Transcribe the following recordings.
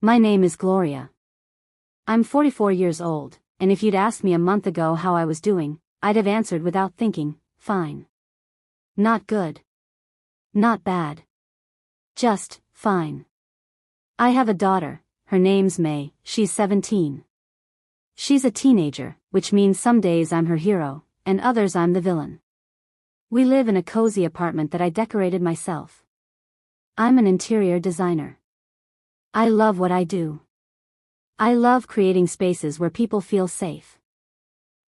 My name is Gloria. I'm 44 years old, and if you'd asked me a month ago how I was doing, I'd have answered without thinking, fine. Not good. Not bad. Just, fine. I have a daughter, her name's May, she's 17. She's a teenager, which means some days I'm her hero, and others I'm the villain. We live in a cozy apartment that I decorated myself. I'm an interior designer. I love what I do. I love creating spaces where people feel safe.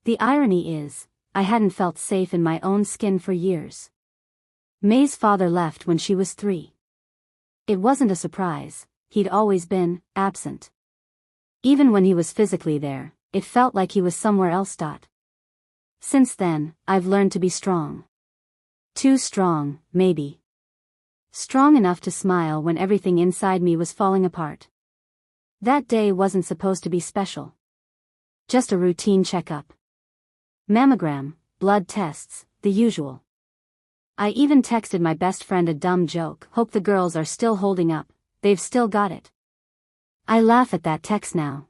The irony is, I hadn't felt safe in my own skin for years. May's father left when she was 3. It wasn't a surprise, he'd always been absent. Even when he was physically there, it felt like he was somewhere else. Since then, I've learned to be strong. Too strong, maybe. Strong enough to smile when everything inside me was falling apart. That day wasn't supposed to be special. Just a routine checkup. Mammogram, blood tests, the usual. I even texted my best friend a dumb joke, hope the girls are still holding up, they've still got it. I laugh at that text now.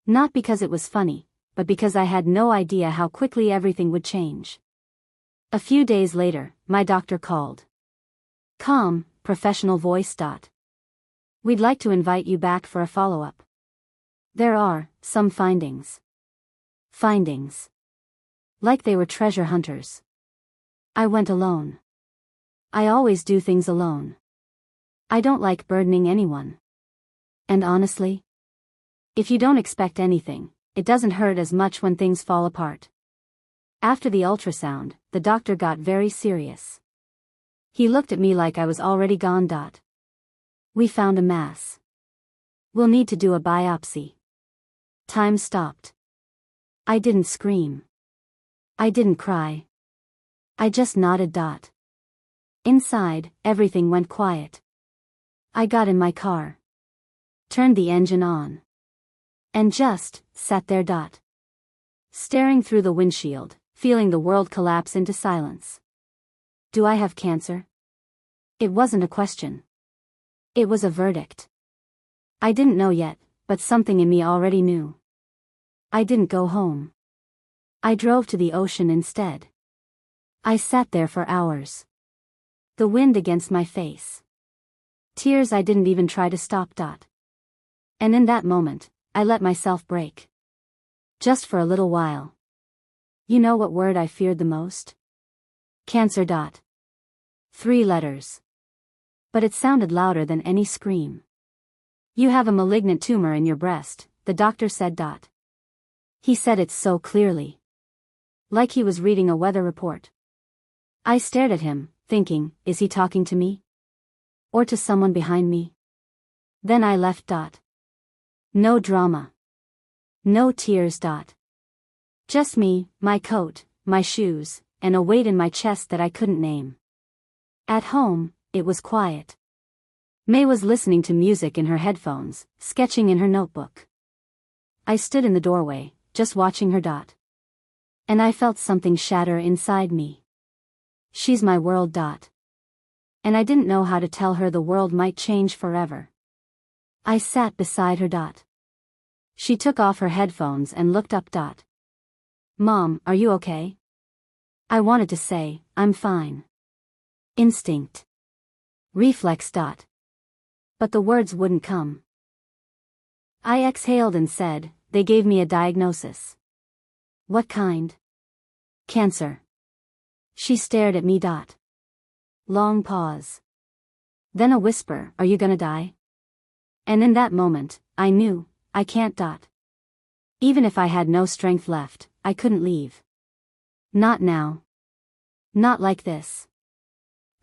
Not because it was funny, but because I had no idea how quickly everything would change. A few days later, my doctor called. Calm, professional voice. We'd like to invite you back for a follow-up. There are some findings. Findings. Like they were treasure hunters. I went alone. I always do things alone. I don't like burdening anyone. And honestly, if you don't expect anything, it doesn't hurt as much when things fall apart. After the ultrasound, the doctor got very serious. He looked at me like I was already gone. We found a mass. We'll need to do a biopsy. Time stopped. I didn't scream. I didn't cry. I just nodded. Inside, everything went quiet. I got in my car. Turned the engine on. And just sat there. Staring through the windshield, feeling the world collapse into silence. Do I have cancer? It wasn't a question. It was a verdict. I didn't know yet, but something in me already knew. I didn't go home. I drove to the ocean instead. I sat there for hours. The wind against my face. Tears I didn't even try to stop. And in that moment, I let myself break. Just for a little while. You know what word I feared the most? Cancer. 3 letters. But it sounded louder than any scream. You have a malignant tumor in your breast, the doctor said. He said it so clearly. Like he was reading a weather report. I stared at him, thinking, is he talking to me? Or to someone behind me? Then I left. No drama. No tears. Just me, my coat, my shoes, and a weight in my chest that I couldn't name. At home, it was quiet. May was listening to music in her headphones, sketching in her notebook. I stood in the doorway, just watching her. And I felt something shatter inside me. She's my world. And I didn't know how to tell her the world might change forever. I sat beside her. She took off her headphones and looked up. Mom, are you okay? I wanted to say, I'm fine. Instinct. Reflex. But the words wouldn't come. I exhaled and said, they gave me a diagnosis. What kind? Cancer. She stared at me. Long pause. Then a whisper, are you gonna die? And in that moment, I knew, I can't. Even if I had no strength left, I couldn't leave. Not now. Not like this.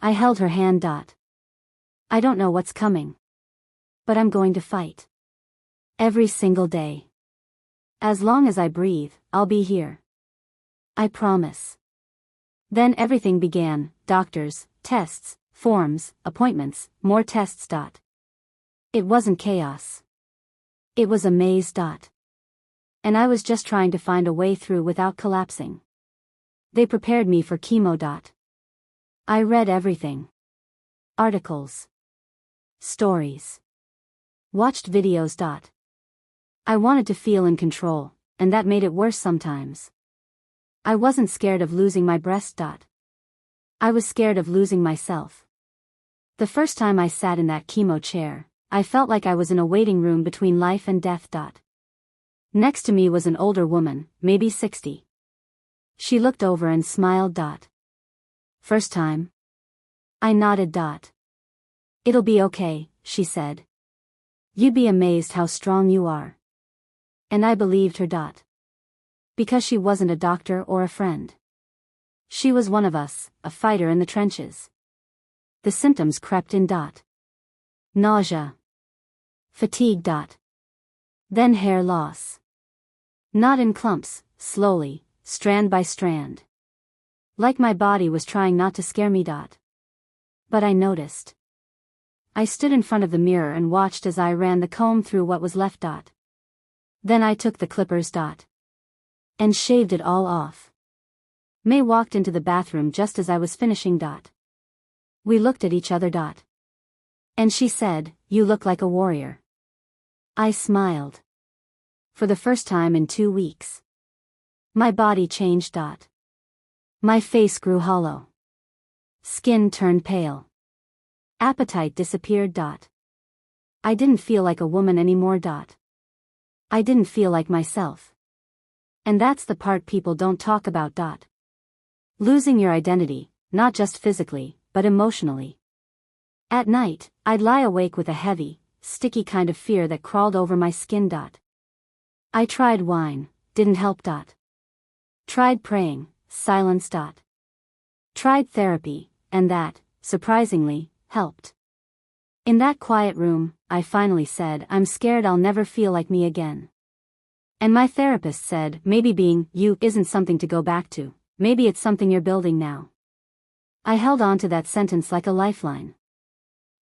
I held her hand. I don't know what's coming. But I'm going to fight. Every single day. As long as I breathe, I'll be here. I promise. Then everything began, doctors, tests, forms, appointments, more tests. It wasn't chaos. It was a maze. And I was just trying to find a way through without collapsing. They prepared me for chemo. I read everything. Articles. Stories. Watched videos. I wanted to feel in control, and that made it worse sometimes. I wasn't scared of losing my breast. I was scared of losing myself. The first time I sat in that chemo chair, I felt like I was in a waiting room between life and death. Next to me was an older woman, maybe 60. She looked over and smiled. First time? I nodded. It'll be okay, she said. You'd be amazed how strong you are. And I believed her. Because she wasn't a doctor or a friend. She was one of us, a fighter in the trenches. The symptoms crept in. Nausea. Fatigue. Then hair loss. Not in clumps, slowly, strand by strand. Like my body was trying not to scare me. But I noticed. I stood in front of the mirror and watched as I ran the comb through what was left. Then I took the clippers. And shaved it all off. May walked into the bathroom just as I was finishing. We looked at each other. And she said, "You look like a warrior." I smiled. For the first time in 2 weeks. My body changed. My face grew hollow. Skin turned pale. Appetite disappeared. I didn't feel like a woman anymore. I didn't feel like myself. And that's the part people don't talk about. Losing your identity, not just physically, but emotionally. At night, I'd lie awake with a heavy, sticky kind of fear that crawled over my skin. I tried wine, didn't help. Tried praying, silence. Tried therapy, and that, surprisingly, helped. In that quiet room, I finally said, "I'm scared I'll never feel like me again." And my therapist said, "Maybe being you isn't something to go back to, maybe it's something you're building now." I held on to that sentence like a lifeline.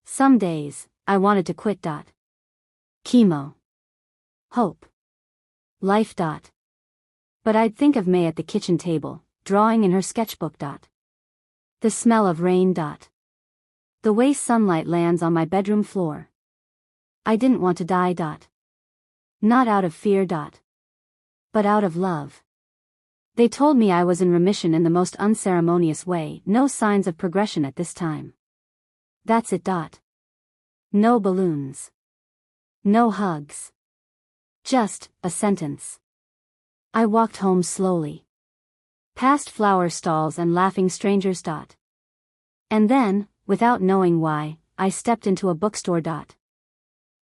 Some days, I wanted to quit. Chemo. Hope. Life. But I'd think of May at the kitchen table, drawing in her sketchbook. The smell of rain. The way sunlight lands on my bedroom floor. I didn't want to die. Not out of fear. But out of love. They told me I was in remission in the most unceremonious way, no signs of progression at this time. That's it. No balloons. No hugs. Just a sentence. I walked home slowly. Past flower stalls and laughing strangers. And then, without knowing why, I stepped into a bookstore.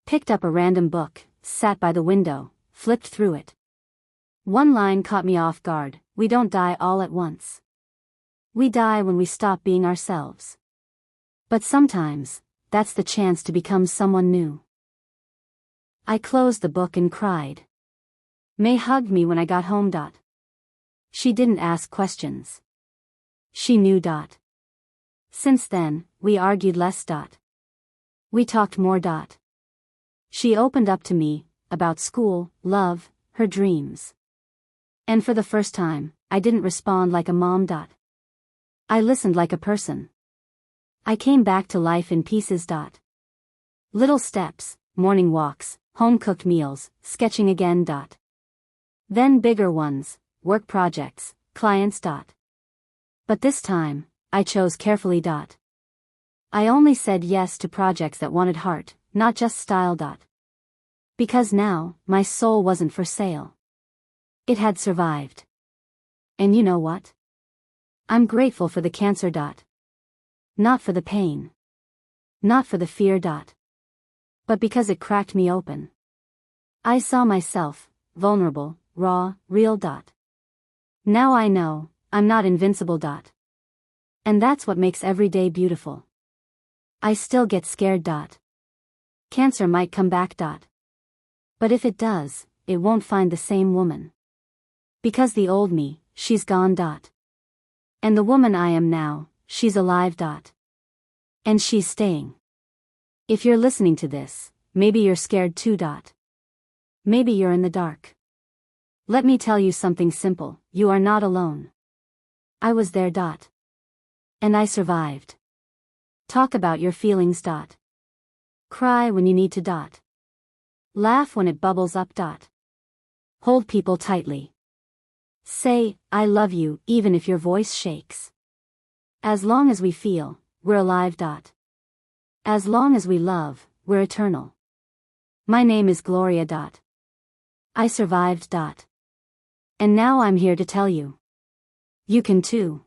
Picked up a random book, sat by the window, flipped through it. One line caught me off guard: "We don't die all at once. We die when we stop being ourselves. But sometimes, that's the chance to become someone new." I closed the book and cried. May hugged me when I got home. She didn't ask questions. She knew. Since then, we argued less. We talked more. She opened up to me, about school, love, her dreams. And for the first time, I didn't respond like a mom. I listened like a person. I came back to life in pieces. Little steps, morning walks, home-cooked meals, sketching again. Then bigger ones, work projects, clients. But this time, I chose carefully. I only said yes to projects that wanted heart, not just style. Because now, my soul wasn't for sale. It had survived. And you know what? I'm grateful for the cancer. Not for the pain. Not for the fear. But because it cracked me open. I saw myself, vulnerable, raw, real. Now I know, I'm not invincible. And that's what makes every day beautiful. I still get scared. Cancer might come back. But if it does, it won't find the same woman. Because the old me, she's gone. And the woman I am now, she's alive. And she's staying. If you're listening to this, maybe you're scared too. Maybe you're in the dark. Let me tell you something simple: you are not alone. I was there. And I survived. Talk about your feelings. Cry when you need to. Laugh when it bubbles up. Hold people tightly. Say, I love you, even if your voice shakes. As long as we feel, we're alive. As long as we love, we're eternal. My name is Gloria. I survived. And now I'm here to tell you. You can too.